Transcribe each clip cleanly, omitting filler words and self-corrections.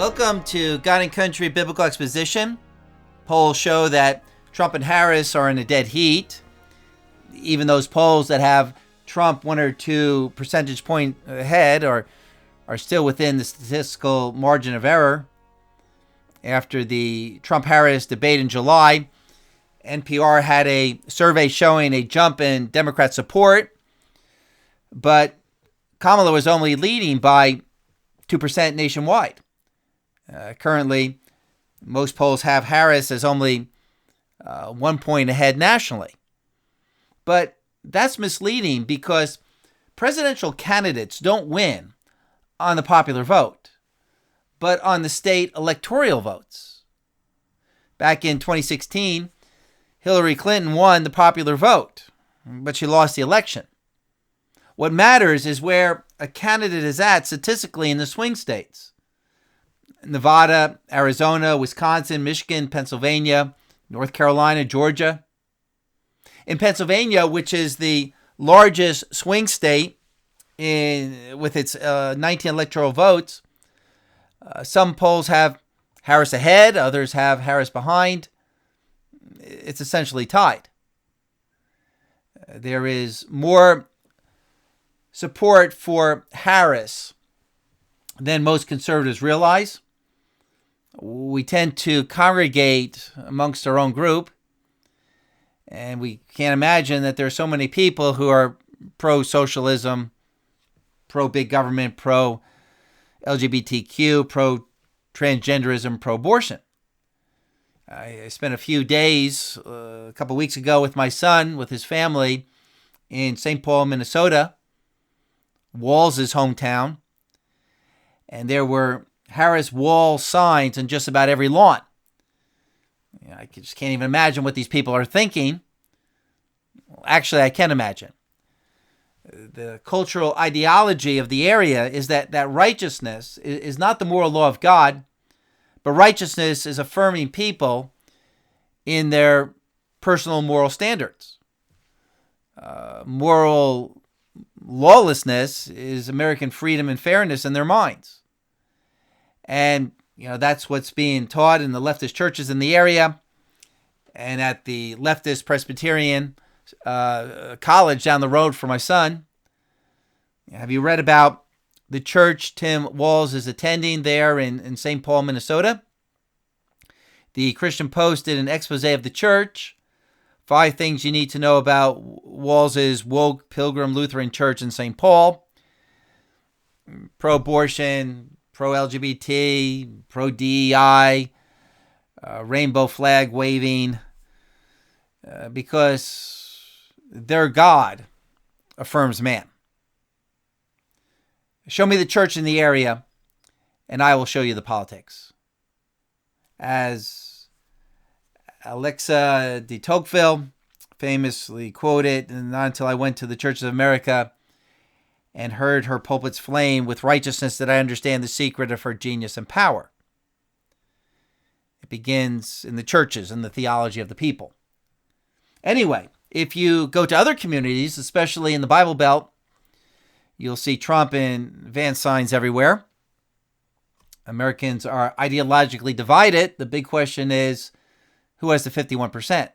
Welcome to God and Country Biblical Exposition. Polls show that Trump and Harris are in a dead heat. Even those polls that have Trump 1 or 2 percentage point ahead are still within the statistical margin of error. After the Trump-Harris debate in July, NPR had a survey showing a jump in Democrat support, but Kamala was only leading by 2% nationwide. Currently, most polls have Harris as only 1 point ahead nationally. But that's misleading because presidential candidates don't win on the popular vote, but on the state electoral votes. Back in 2016, Hillary Clinton won the popular vote, but she lost the election. What matters is where a candidate is at statistically in the swing states. Nevada, Arizona, Wisconsin, Michigan, Pennsylvania, North Carolina, Georgia. In Pennsylvania, which is the largest swing state with its 19 electoral votes, some polls have Harris ahead, others have Harris behind. It's essentially tied. There is more support for Harris than most conservatives realize. We tend to congregate amongst our own group, and we can't imagine that there are so many people who are pro-socialism, pro-big government, pro-LGBTQ, pro-transgenderism, pro-abortion. I spent a few days, a couple weeks ago, with my son, with his family, in St. Paul, Minnesota, Walls' hometown, and there were Harris wall signs in just about every lawn. I just can't even imagine what these people are thinking. Well, actually, I can imagine. The cultural ideology of the area is that righteousness is not the moral law of God, but righteousness is affirming people in their personal moral standards. Moral lawlessness is American freedom and fairness in their minds. And, that's what's being taught in the leftist churches in the area and at the leftist Presbyterian college down the road for my son. Have you read about the church Tim Walls is attending there in St. Paul, Minnesota? The Christian Post did an expose of the church. 5 things you need to know about Walls' woke Pilgrim Lutheran Church in St. Paul. Pro-abortion, pro-LGBT, pro-DEI, rainbow flag waving, because their God affirms man. Show me the church in the area, and I will show you the politics. As Alexa de Tocqueville famously quoted, and not until I went to the Church of America and heard her pulpits flame with righteousness that I understand the secret of her genius and power. It begins in the churches and the theology of the people. Anyway, if you go to other communities, especially in the Bible Belt, you'll see Trump and Vance signs everywhere. Americans are ideologically divided. The big question is, who has the 51%?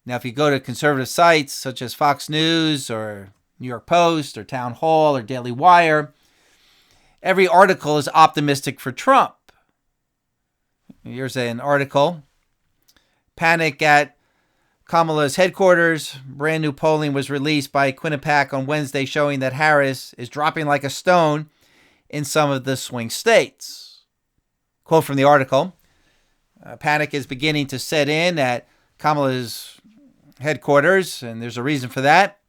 Now, if you go to conservative sites such as Fox News or New York Post or Town Hall or Daily Wire, every article is optimistic for Trump. Here's an article. Panic at Kamala's headquarters. Brand new polling was released by Quinnipiac on Wednesday showing that Harris is dropping like a stone in some of the swing states. Quote from the article. Panic is beginning to set in at Kamala's headquarters, and there's a reason for that.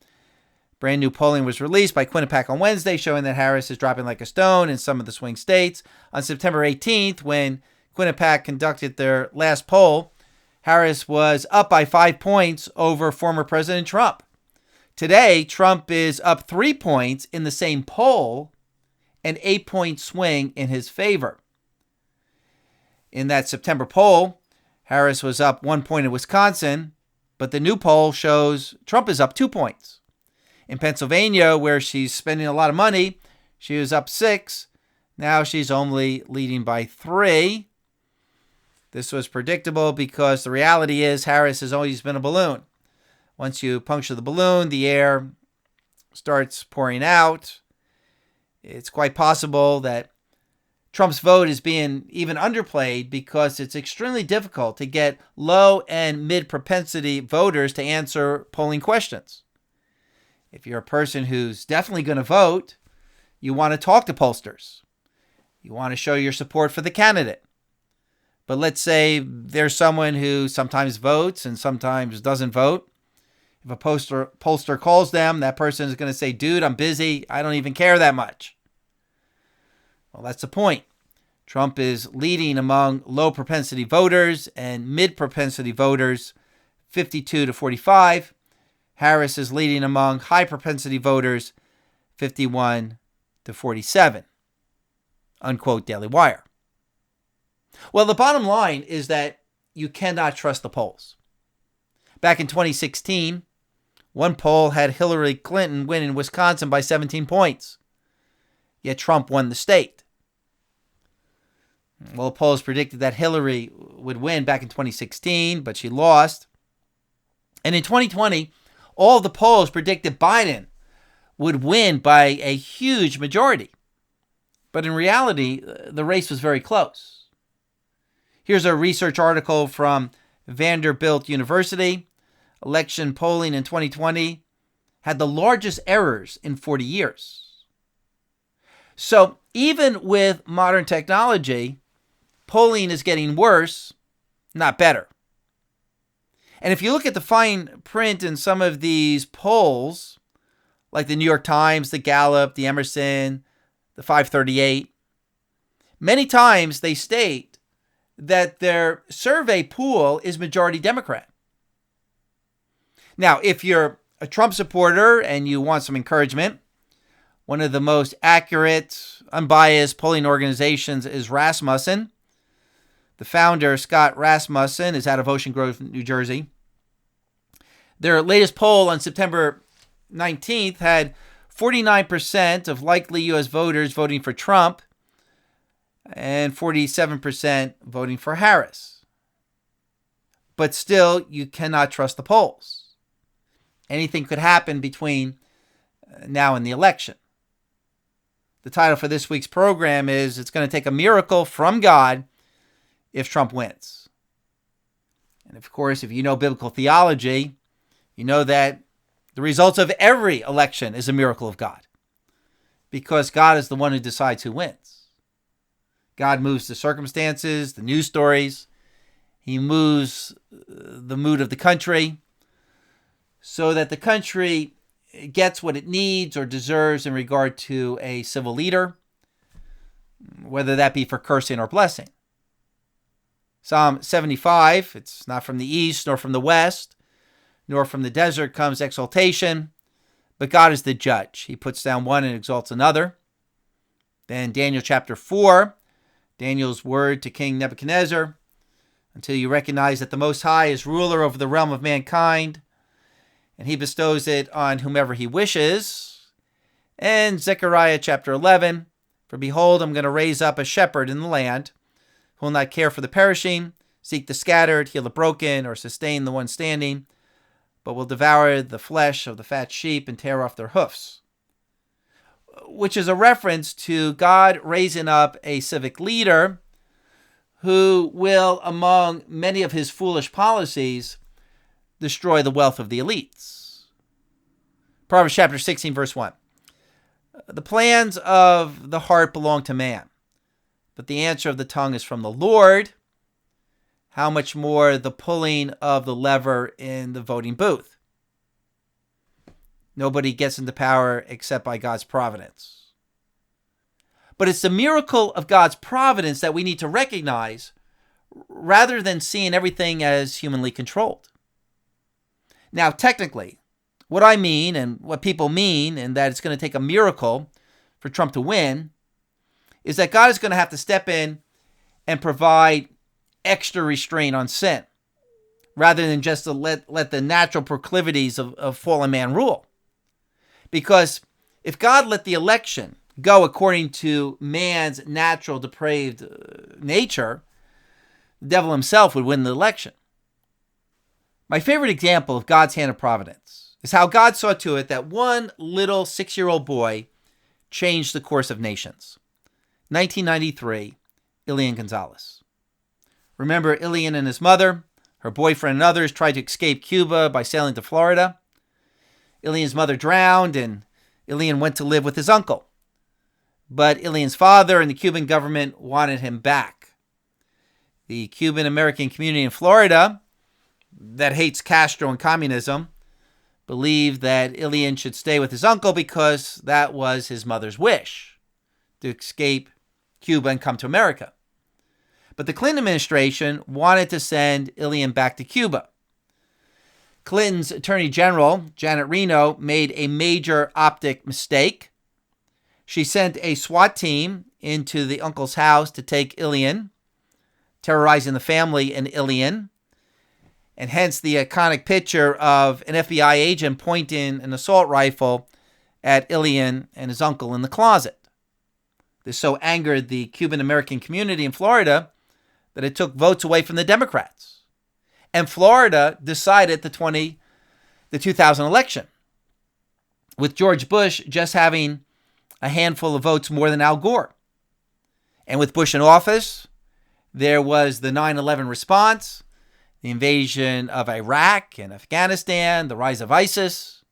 Brand new polling was released by Quinnipiac on Wednesday showing that Harris is dropping like a stone in some of the swing states. On September 18th, when Quinnipiac conducted their last poll, Harris was up by 5 points over former President Trump. Today, Trump is up 3 points in the same poll, an 8-point swing in his favor. In that September poll, Harris was up 1 point in Wisconsin, but the new poll shows Trump is up 2 points. In Pennsylvania, where she's spending a lot of money, she was up 6. Now she's only leading by 3. This was predictable because the reality is Harris has always been a balloon. Once you puncture the balloon, the air starts pouring out. It's quite possible that Trump's vote is being even underplayed because it's extremely difficult to get low and mid propensity voters to answer polling questions. If you're a person who's definitely going to vote, you want to talk to pollsters. You want to show your support for the candidate. But let's say there's someone who sometimes votes and sometimes doesn't vote. If a pollster calls them, that person is going to say, dude, I'm busy. I don't even care that much. Well, that's the point. Trump is leading among low propensity voters and mid propensity voters, 52 to 45. Harris is leading among high propensity voters, 51 to 47. Unquote Daily Wire. Well, the bottom line is that you cannot trust the polls. Back in 2016, one poll had Hillary Clinton win in Wisconsin by 17 points. Yet Trump won the state. Well, polls predicted that Hillary would win back in 2016, but she lost. And in 2020, all the polls predicted Biden would win by a huge majority. But in reality, the race was very close. Here's a research article from Vanderbilt University. Election polling in 2020 had the largest errors in 40 years. So even with modern technology, polling is getting worse, not better. And if you look at the fine print in some of these polls, like the New York Times, the Gallup, the Emerson, the 538, many times they state that their survey pool is majority Democrat. Now, if you're a Trump supporter and you want some encouragement, one of the most accurate, unbiased polling organizations is Rasmussen. The founder, Scott Rasmussen, is out of Ocean Grove, New Jersey. Their latest poll on September 19th had 49% of likely U.S. voters voting for Trump and 47% voting for Harris. But still, you cannot trust the polls. Anything could happen between now and the election. The title for this week's program is It's Going to Take a Miracle from God if Trump wins. And of course, if you know biblical theology, you know that the results of every election is a miracle of God, because God is the one who decides who wins. God moves the circumstances, the news stories. He moves the mood of the country so that the country gets what it needs or deserves in regard to a civil leader, whether that be for cursing or blessing. Psalm 75, it's not from the east nor from the west, nor from the desert comes exaltation, but God is the judge. He puts down one and exalts another. Then Daniel chapter 4, Daniel's word to King Nebuchadnezzar, until you recognize that the Most High is ruler over the realm of mankind, and he bestows it on whomever he wishes. And Zechariah chapter 11, for behold, I'm going to raise up a shepherd in the land who will not care for the perishing, seek the scattered, heal the broken, or sustain the one standing, but will devour the flesh of the fat sheep and tear off their hoofs. Which is a reference to God raising up a civic leader who will, among many of his foolish policies, destroy the wealth of the elites. Proverbs chapter 16, verse 1. The plans of the heart belong to man, but the answer of the tongue is from the Lord. How much more the pulling of the lever in the voting booth? Nobody gets into power except by God's providence. But it's the miracle of God's providence that we need to recognize rather than seeing everything as humanly controlled. Now, technically, what I mean and what people mean, and that it's going to take a miracle for Trump to win, is that God is going to have to step in and provide extra restraint on sin, rather than just to let the natural proclivities of fallen man rule. Because if God let the election go according to man's natural depraved nature, the devil himself would win the election. My favorite example of God's hand of providence is how God saw to it that one little 6-year-old boy changed the course of nations. 1993, Elian Gonzalez. Remember Elian and his mother, her boyfriend and others tried to escape Cuba by sailing to Florida. Elian's mother drowned and Elian went to live with his uncle. But Elian's father and the Cuban government wanted him back. The Cuban American community in Florida that hates Castro and communism believed that Elian should stay with his uncle because that was his mother's wish, to escape Cuba and come to America. But the Clinton administration wanted to send Elian back to Cuba. Clinton's Attorney General, Janet Reno, made a major optic mistake. She sent a SWAT team into the uncle's house to take Elian, terrorizing the family and Elian, and hence the iconic picture of an FBI agent pointing an assault rifle at Elian and his uncle in the closet. This so angered the Cuban American community in Florida that it took votes away from the Democrats. And Florida decided the 2000 election, with George Bush just having a handful of votes more than Al Gore. And with Bush in office, there was the 9/11 response, the invasion of Iraq and Afghanistan, the rise of ISIS.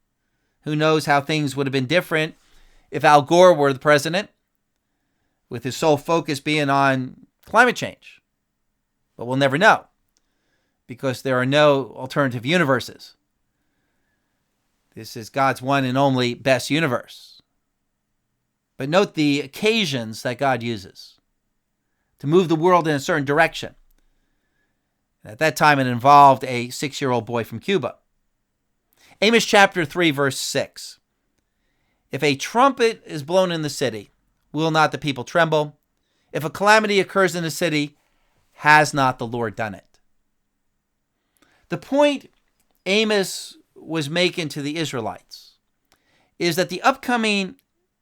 Who knows how things would have been different if Al Gore were the president, with his sole focus being on climate change. But we'll never know, because there are no alternative universes. This is God's one and only best universe. But note the occasions that God uses to move the world in a certain direction. At that time, it involved a 6-year-old boy from Cuba. Amos chapter 3, verse 6. If a trumpet is blown in the city, will not the people tremble? If a calamity occurs in the city, has not the Lord done it? The point Amos was making to the Israelites is that the upcoming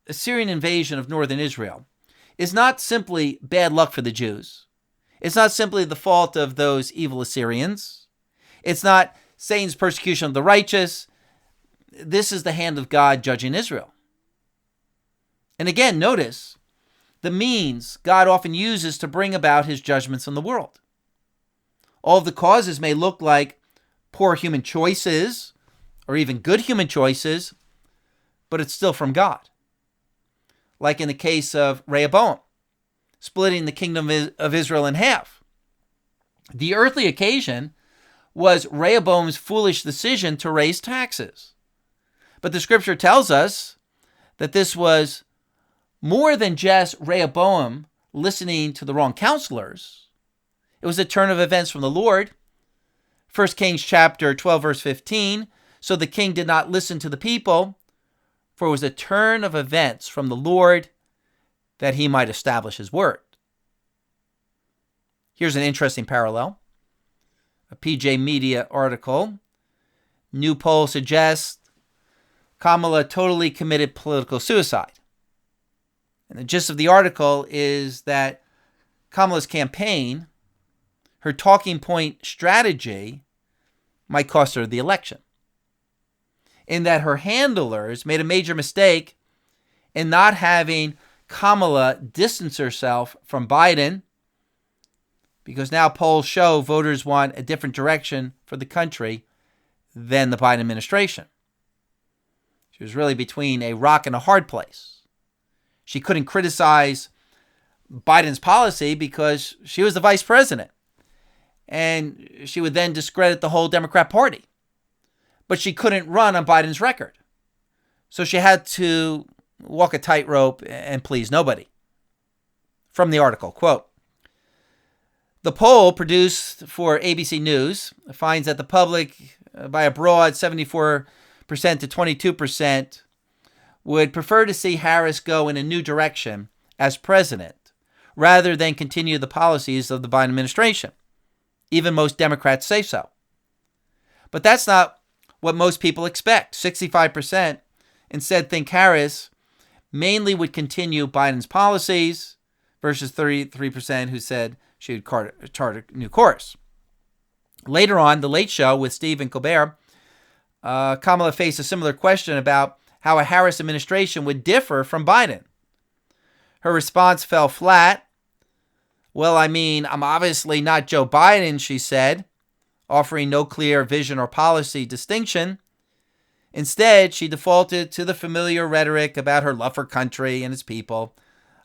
Assyrian invasion of northern Israel is not simply bad luck for the Jews. It's not simply the fault of those evil Assyrians. It's not Satan's persecution of the righteous. This is the hand of God judging Israel. And again, notice the means God often uses to bring about his judgments on the world. All of the causes may look like poor human choices or even good human choices, but it's still from God. Like in the case of Rehoboam, splitting the kingdom of Israel in half. The earthly occasion was Rehoboam's foolish decision to raise taxes. But the scripture tells us that this was more than just Rehoboam listening to the wrong counselors. It was a turn of events from the Lord. 1 Kings chapter 12, verse 15. So the king did not listen to the people, for it was a turn of events from the Lord that he might establish his word. Here's an interesting parallel. A PJ Media article. New poll suggests Kamala totally committed political suicide. And the gist of the article is that Kamala's campaign, her talking point strategy, might cost her the election. In that her handlers made a major mistake in not having Kamala distance herself from Biden, because now polls show voters want a different direction for the country than the Biden administration. She was really between a rock and a hard place. She couldn't criticize Biden's policy because she was the vice president, and she would then discredit the whole Democrat Party. But she couldn't run on Biden's record. So she had to walk a tightrope and please nobody. From the article, quote, the poll produced for ABC News finds that the public, by a broad 74% to 22%, would prefer to see Harris go in a new direction as president rather than continue the policies of the Biden administration. Even most Democrats say so. But that's not what most people expect. 65% instead think Harris mainly would continue Biden's policies versus 33% who said she would chart a new course. Later on, The Late Show with Stephen Colbert, Kamala faced a similar question about how a Harris administration would differ from Biden. Her response fell flat. Well, I mean, I'm obviously not Joe Biden, she said, offering no clear vision or policy distinction. Instead, she defaulted to the familiar rhetoric about her love for country and its people,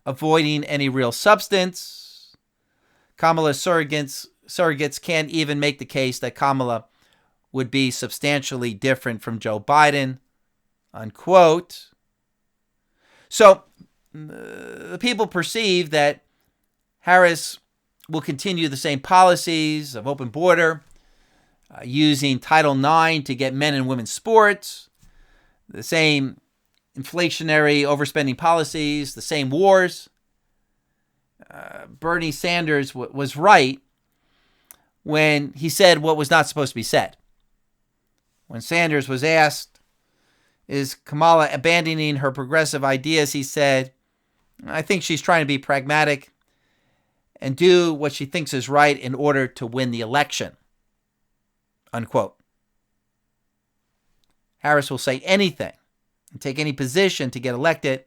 avoiding any real substance. Kamala's surrogates can't even make the case that Kamala would be substantially different from Joe Biden, unquote. So the people perceive that Harris will continue the same policies of open border, using Title IX to get men and women's sports, the same inflationary overspending policies, the same wars. Bernie Sanders was right when he said what was not supposed to be said. When Sanders was asked, is Kamala abandoning her progressive ideas, he said, I think she's trying to be pragmatic and do what she thinks is right in order to win the election, unquote. Harris will say anything and take any position to get elected.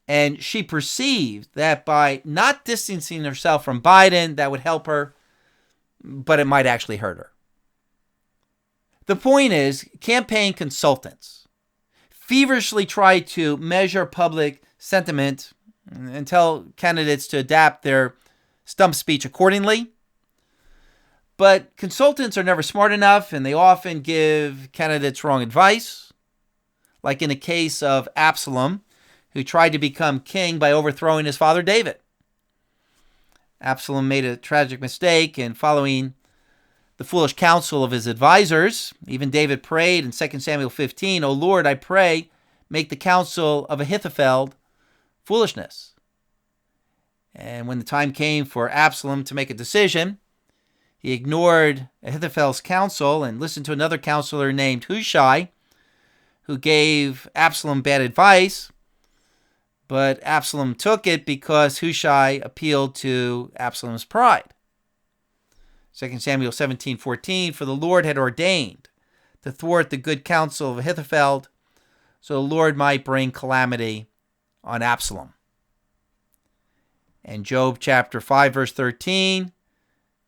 And she perceived that by not distancing herself from Biden, that would help her, but it might actually hurt her. The point is, campaign consultants feverishly try to measure public sentiment and tell candidates to adapt their stump speech accordingly. But consultants are never smart enough, and they often give candidates wrong advice, like in the case of Absalom, who tried to become king by overthrowing his father David. Absalom made a tragic mistake in following the foolish counsel of his advisors. Even David prayed in 2 Samuel 15, O Lord, I pray, make the counsel of Ahithophel foolishness. And when the time came for Absalom to make a decision, he ignored Ahithophel's counsel and listened to another counselor named Hushai, who gave Absalom bad advice. But Absalom took it because Hushai appealed to Absalom's pride. 2 Samuel 17:14, for the Lord had ordained to thwart the good counsel of Ahithophel, so the Lord might bring calamity on Absalom. And Job chapter 5, verse 13,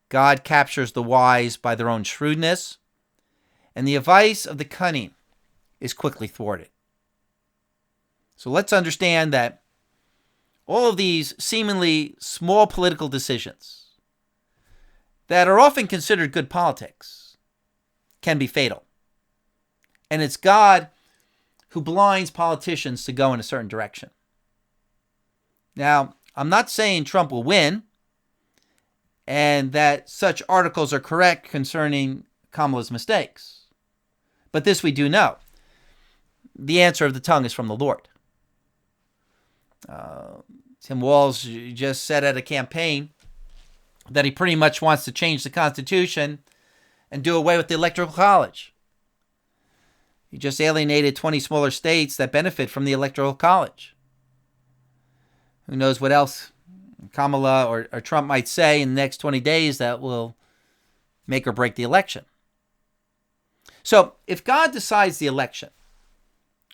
God captures the wise by their own shrewdness, and the advice of the cunning is quickly thwarted. So let's understand that all of these seemingly small political decisions that are often considered good politics can be fatal. And it's God who blinds politicians to go in a certain direction. Now, I'm not saying Trump will win and that such articles are correct concerning Kamala's mistakes. But this we do know. The answer of the tongue is from the Lord. Tim Walz just said at a campaign that he pretty much wants to change the Constitution and do away with the Electoral College. He just alienated 20 smaller states that benefit from the Electoral College. Who knows what else Kamala or Trump might say in the next 20 days that will make or break the election. So if God decides the election,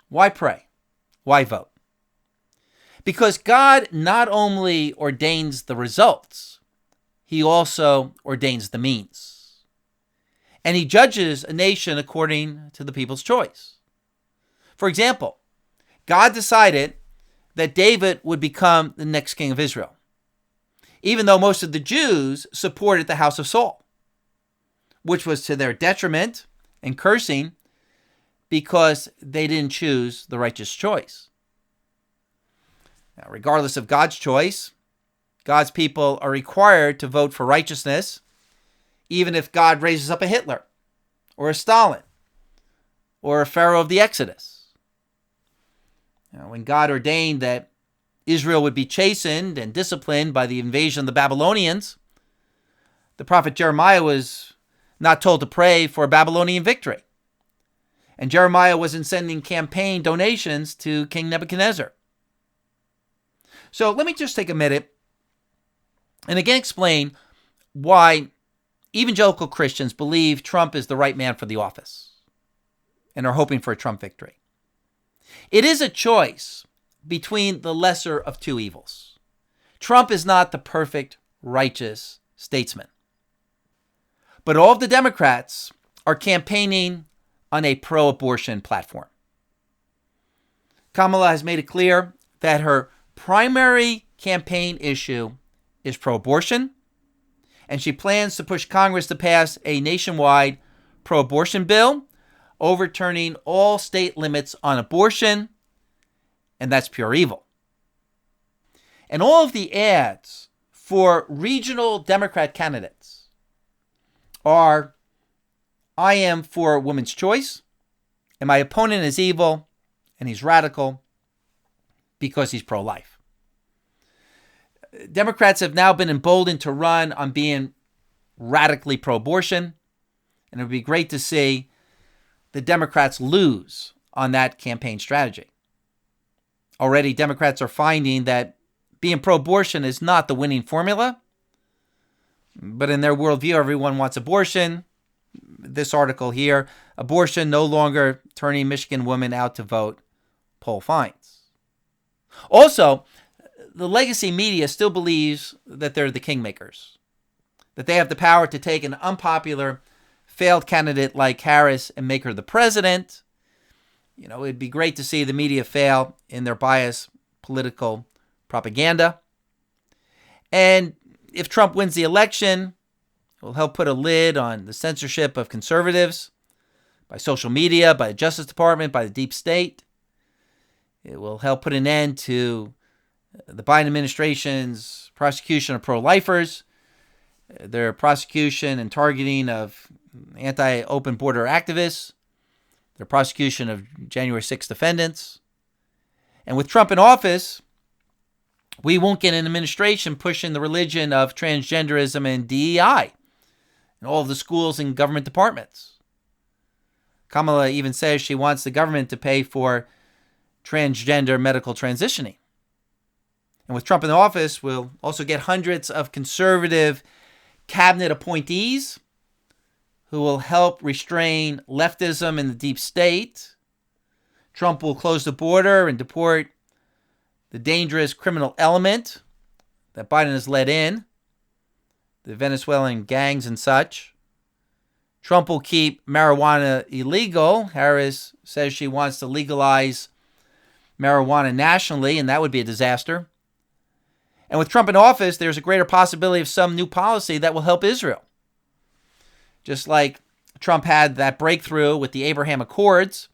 why pray? Why vote? Because God not only ordains the results, he also ordains the means. And he judges a nation according to the people's choice. For example, God decided that David would become the next king of Israel, even though most of the Jews supported the house of Saul, which was to their detriment and cursing because they didn't choose the righteous choice. Now, regardless of God's choice, God's people are required to vote for righteousness, even if God raises up a Hitler or a Stalin or a Pharaoh of the Exodus. Now, when God ordained that Israel would be chastened and disciplined by the invasion of the Babylonians, the prophet Jeremiah was not told to pray for a Babylonian victory. And Jeremiah wasn't sending campaign donations to King Nebuchadnezzar. So let me just take a minute and again explain why evangelical Christians believe Trump is the right man for the office and are hoping for a Trump victory. It is a choice between the lesser of two evils. Trump is not the perfect, righteous statesman. But all of the Democrats are campaigning on a pro-abortion platform. Kamala has made it clear that her primary campaign issue is pro-abortion, and she plans to push Congress to pass a nationwide pro-abortion bill, overturning all state limits on abortion, and that's pure evil. And all of the ads for regional Democrat candidates are, I am for women's choice, and my opponent is evil, and he's radical because he's pro-life. Democrats have now been emboldened to run on being radically pro-abortion, and it would be great to see the Democrats lose on that campaign strategy. Already, Democrats are finding that being pro-abortion is not the winning formula, but in their worldview, everyone wants abortion. This article here, abortion no longer turning Michigan women out to vote, poll finds. Also, the legacy media still believes that they're the kingmakers, that they have the power to take an unpopular, failed candidate like Harris and make her the president. You know, it'd be great to see the media fail in their biased political propaganda. And if Trump wins the election, it will help put a lid on the censorship of conservatives by social media, by the Justice Department, by the deep state. It will help put an end to the Biden administration's prosecution of pro-lifers, their prosecution and targeting of anti-open border activists, their prosecution of January 6th defendants. And with Trump in office, we won't get an administration pushing the religion of transgenderism and DEI in all of the schools and government departments. Kamala even says she wants the government to pay for transgender medical transitioning. And with Trump in office, we'll also get hundreds of conservative cabinet appointees who will help restrain leftism in the deep state. Trump will close the border and deport the dangerous criminal element that Biden has let in, the Venezuelan gangs and such. Trump will keep marijuana illegal. Harris says she wants to legalize marijuana nationally, and that would be a disaster. And with Trump in office, there's a greater possibility of some new policy that will help Israel. Just like Trump had that breakthrough with the Abraham Accords,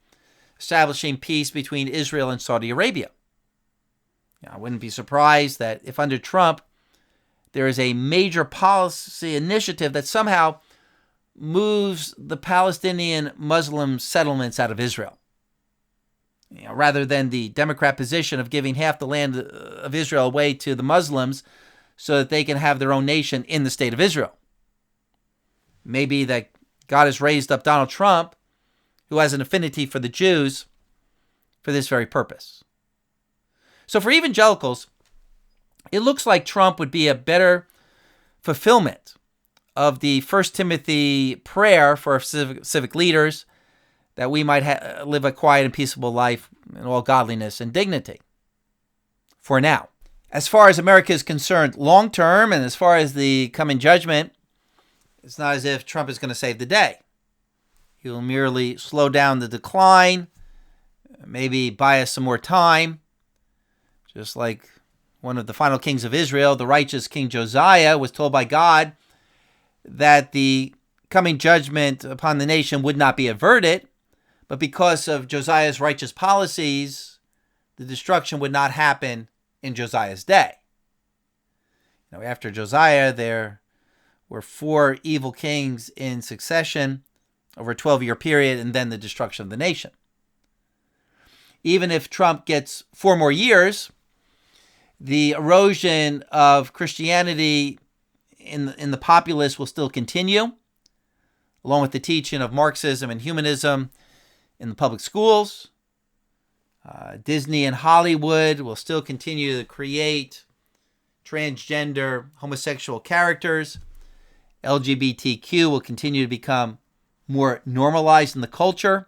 establishing peace between Israel and Saudi Arabia. I wouldn't be surprised that if under Trump, there is a major policy initiative that somehow moves the Palestinian Muslim settlements out of Israel. Rather than the Democrat position of giving half the land of Israel away to the Muslims so that they can have their own nation in the state of Israel. Maybe that God has raised up Donald Trump, who has an affinity for the Jews, for this very purpose. So for evangelicals, it looks like Trump would be a better fulfillment of the 1 Timothy prayer for civic leaders, that we might live a quiet and peaceable life in all godliness and dignity. For now. As far as America is concerned long term, and as far as the coming judgment, it's not as if Trump is going to save the day. He will merely slow down the decline, maybe buy us some more time. Just like one of the final kings of Israel, the righteous King Josiah, was told by God that the coming judgment upon the nation would not be averted, but because of Josiah's righteous policies, the destruction would not happen in Josiah's day. After Josiah, there were 4 evil kings in succession over a 12-year period, and then the destruction of the nation. Even if Trump gets 4 more years, the erosion of Christianity in the populace will still continue, along with the teaching of Marxism and humanism in the public schools. Disney and Hollywood will still continue to create transgender, homosexual characters. LGBTQ will continue to become more normalized in the culture.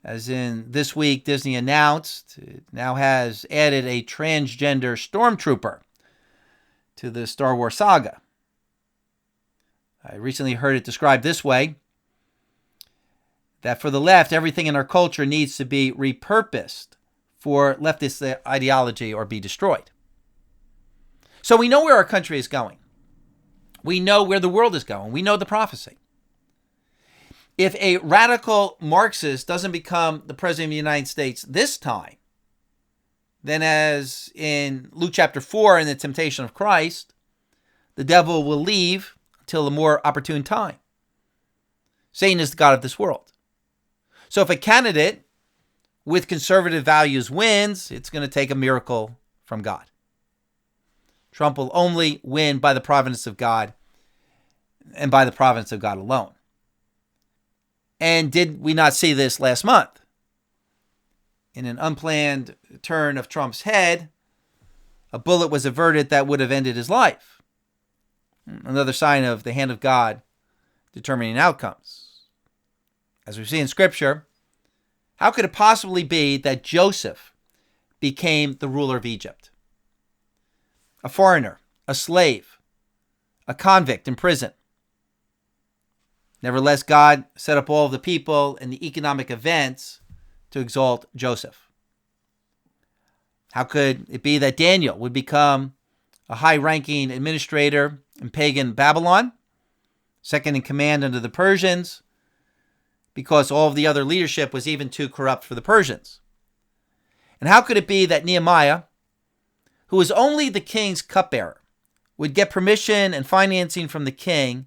As in this week, Disney announced it now has added a transgender stormtrooper to the Star Wars saga. I recently heard it described this way, that for the left, everything in our culture needs to be repurposed for leftist ideology or be destroyed. So we know where our country is going. We know where the world is going. We know the prophecy. If a radical Marxist doesn't become the president of the United States this time, then as in Luke chapter 4 in the temptation of Christ, the devil will leave until a more opportune time. Satan is the god of this world. So if a candidate with conservative values wins, it's going to take a miracle from God. Trump will only win by the providence of God and by the providence of God alone. And did we not see this last month? In an unplanned turn of Trump's head, a bullet was averted that would have ended his life. Another sign of the hand of God determining outcomes. As we see in Scripture, how could it possibly be that Joseph became the ruler of Egypt? A foreigner, a slave, a convict in prison. Nevertheless, God set up all of the people and the economic events to exalt Joseph. How could it be that Daniel would become a high-ranking administrator in pagan Babylon, second in command under the Persians, because all of the other leadership was even too corrupt for the Persians? And how could it be that Nehemiah, who was only the king's cupbearer, would get permission and financing from the king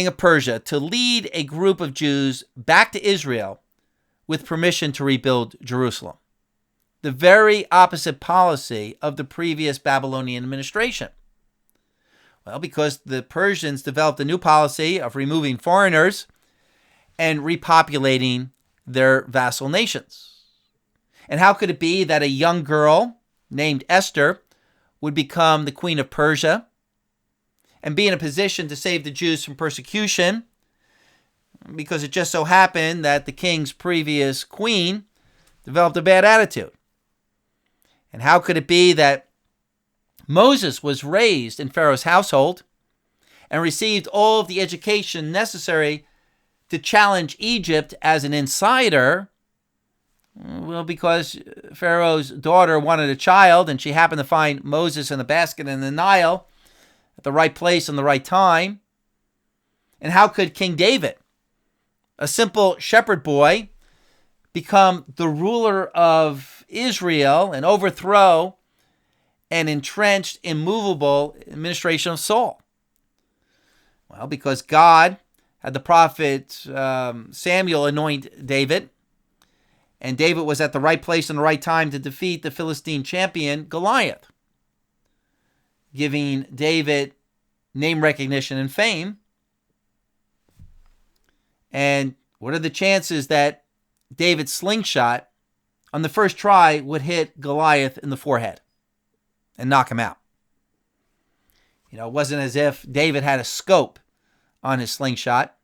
of Persia, to lead a group of Jews back to Israel with permission to rebuild Jerusalem? The very opposite policy of the previous Babylonian administration. Well, because the Persians developed a new policy of removing foreigners and repopulating their vassal nations. And how could it be that a young girl named Esther would become the queen of Persia and be in a position to save the Jews from persecution? Because it just so happened that the king's previous queen developed a bad attitude. And how could it be that Moses was raised in Pharaoh's household and received all of the education necessary to challenge Egypt as an insider? Well, because Pharaoh's daughter wanted a child and she happened to find Moses in a basket in the Nile at the right place and the right time. And how could King David, a simple shepherd boy, become the ruler of Israel and overthrow an entrenched, immovable administration of Saul? Well, because God had the prophet Samuel anoint David, and David was at the right place and the right time to defeat the Philistine champion Goliath, giving David name recognition and fame. And what are the chances that David's slingshot on the first try would hit Goliath in the forehead and knock him out? It wasn't as if David had a scope on his slingshot.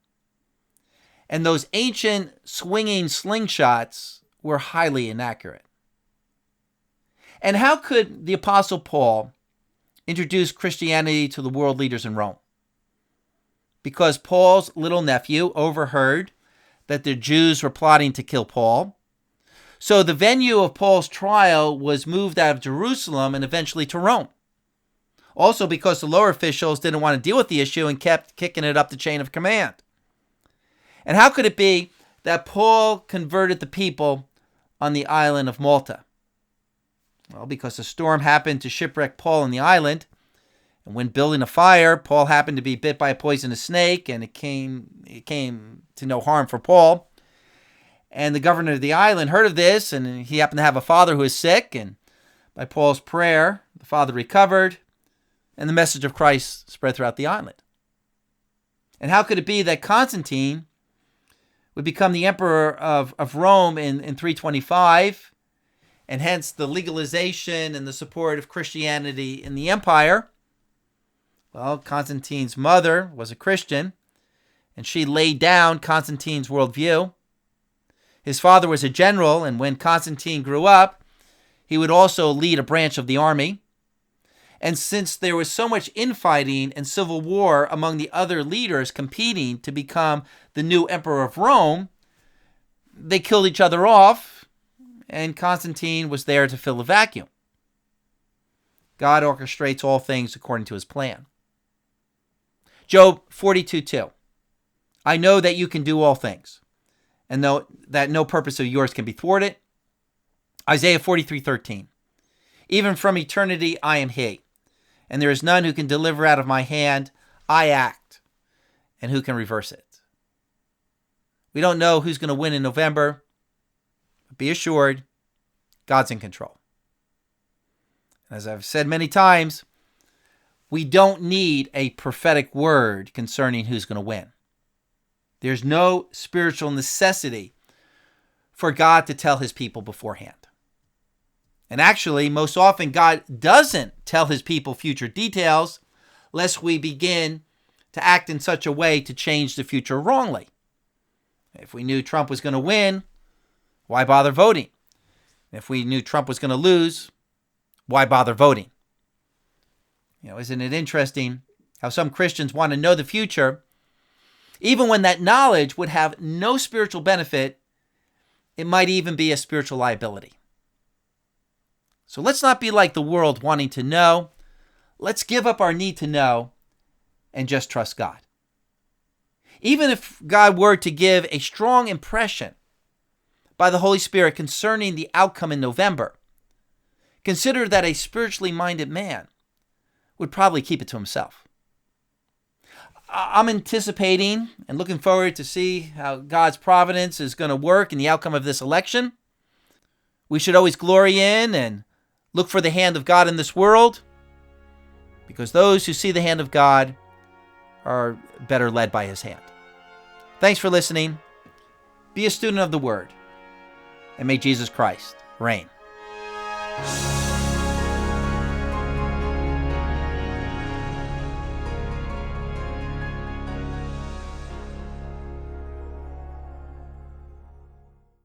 And those ancient swinging slingshots were highly inaccurate. And how could the Apostle Paul introduce Christianity to the world leaders in Rome? Because Paul's little nephew overheard that the Jews were plotting to kill Paul. So the venue of Paul's trial was moved out of Jerusalem and eventually to Rome. Also because the lower officials didn't want to deal with the issue and kept kicking it up the chain of command. And how could it be that Paul converted the people on the island of Malta? Well, because a storm happened to shipwreck Paul on the island. And when building a fire, Paul happened to be bit by a poisonous snake, and it came to no harm for Paul. And the governor of the island heard of this, and he happened to have a father who was sick, and by Paul's prayer, the father recovered, and the message of Christ spread throughout the island. And how could it be that Constantine would become the emperor of Rome in 325, and hence the legalization and the support of Christianity in the empire. Well, Constantine's mother was a Christian, and she laid down Constantine's worldview. His father was a general, and when Constantine grew up, he would also lead a branch of the army. And since there was so much infighting and civil war among the other leaders competing to become the new emperor of Rome, they killed each other off, and Constantine was there to fill the vacuum. God orchestrates all things according to his plan. Job 42:2. I know that you can do all things, and know that no purpose of yours can be thwarted. Isaiah 43:13. Even from eternity I am he, and there is none who can deliver out of my hand. I act, and who can reverse it? We don't know who's going to win in November, but be assured, God's in control. As I've said many times, we don't need a prophetic word concerning who's going to win. There's no spiritual necessity for God to tell his people beforehand. And actually, most often, God doesn't tell his people future details, lest we begin to act in such a way to change the future wrongly. If we knew Trump was going to win, why bother voting? If we knew Trump was going to lose, why bother voting? Isn't it interesting how some Christians want to know the future, even when that knowledge would have no spiritual benefit? It might even be a spiritual liability. So let's not be like the world wanting to know. Let's give up our need to know and just trust God. Even if God were to give a strong impression by the Holy Spirit concerning the outcome in November, consider that a spiritually minded man would probably keep it to himself. I'm anticipating and looking forward to see how God's providence is going to work in the outcome of this election. We should always glory in and look for the hand of God in this world, because those who see the hand of God are better led by his hand. Thanks for listening. Be a student of the word, and may Jesus Christ reign.